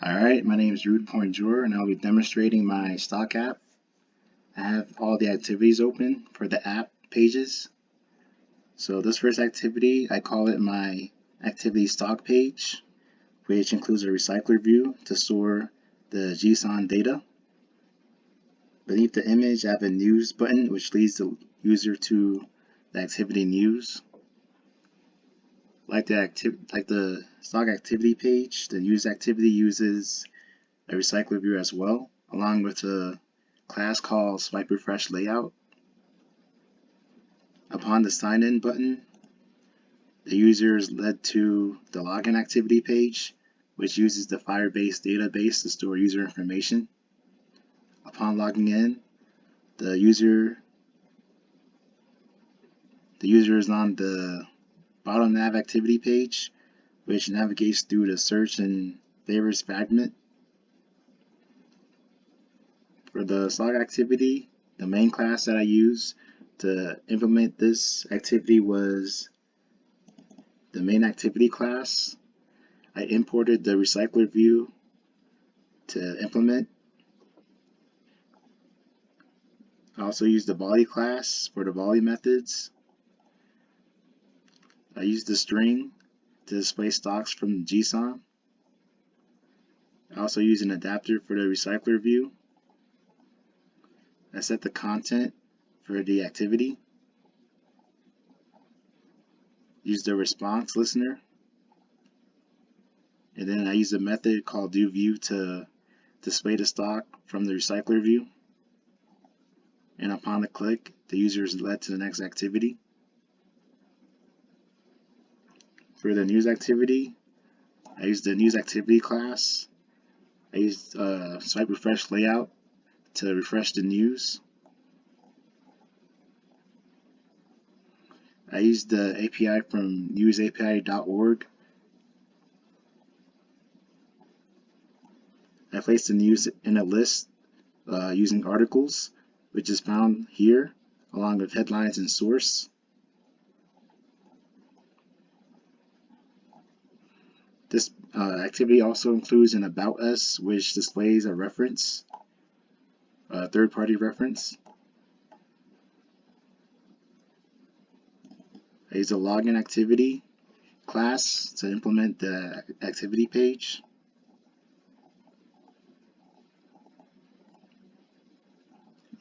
Alright, my name is Roody and I'll be demonstrating my stock app. I have all the activities open for the app pages. So this first activity, I call it my activity stock page, which includes a recycler view to store the JSON data. Beneath the image, I have a news button, which leads the user to the activity news. Like the stock activity page, the use activity uses a recycler view as well, along with a class called swipe refresh layout. Upon the sign in button, the user is led to the login activity page, which uses the Firebase database to store user information. Upon logging in, the user is on the bottom nav activity page, which navigates through the search and favorites fragment. For the stock activity, the main class that I use to implement this activity was the main activity class. I imported the recycler view to implement. I also used the volley class for the volley methods. I used the string to display stocks from JSON. I also used an adapter for the recycler view. I set the content for the activity. Used the response listener. And then I used a method called doView to display the stock from the recycler view. And upon the click, the user is led to the next activity. For the news activity, I used the news activity class. I used swipe refresh layout to refresh the news. I used the API from newsapi.org. I placed the news in a list using articles, which is found here, along with headlines and source. This activity also includes an About Us, which displays a reference, a third-party reference. I use a login activity class to implement the activity page.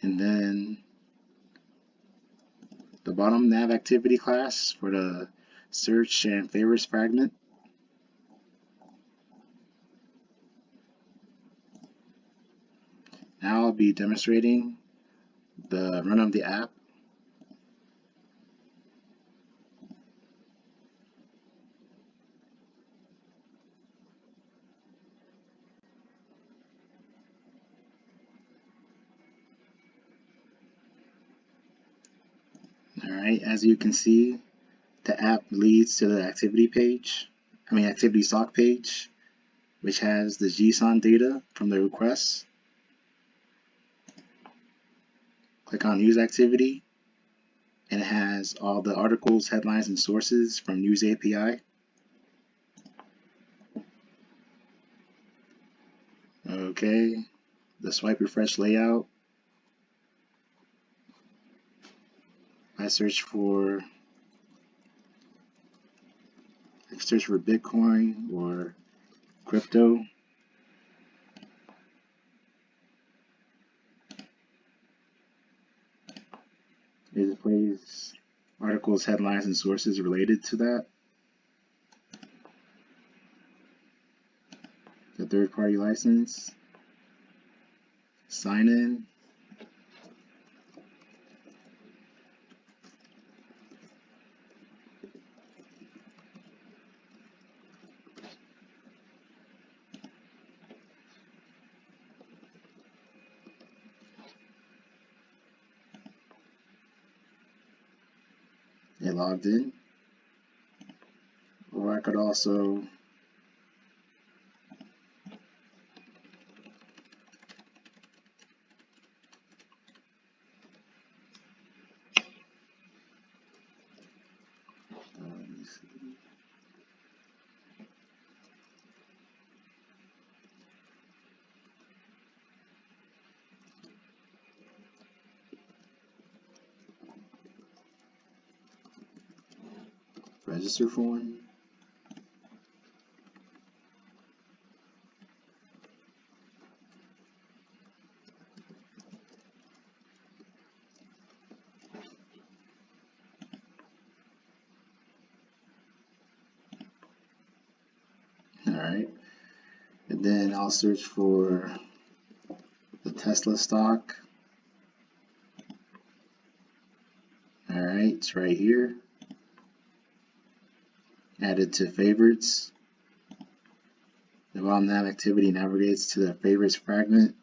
And then the bottom nav activity class for the search and favorites fragment. Now I'll be demonstrating the run of the app. Alright, as you can see, the app leads to the activity stock page, which has the JSON data from the requests. Click on News Activity, and it has all the articles, headlines, and sources from News API. Okay, the swipe refresh layout. I search for Bitcoin or crypto. It displays articles, headlines, and sources related to that. The third-party license. Sign in. It logged in. Or I could also register for one. Alright, and then I'll search for the Tesla stock. Alright, it's right here. Add it to favorites. The bottom nav activity navigates to the favorites fragment.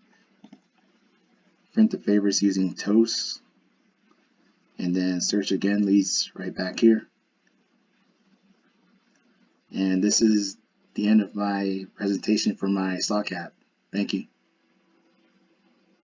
Print the favorites using toast. And then search again leads right back here. And this is the end of my presentation for my stock app. Thank you.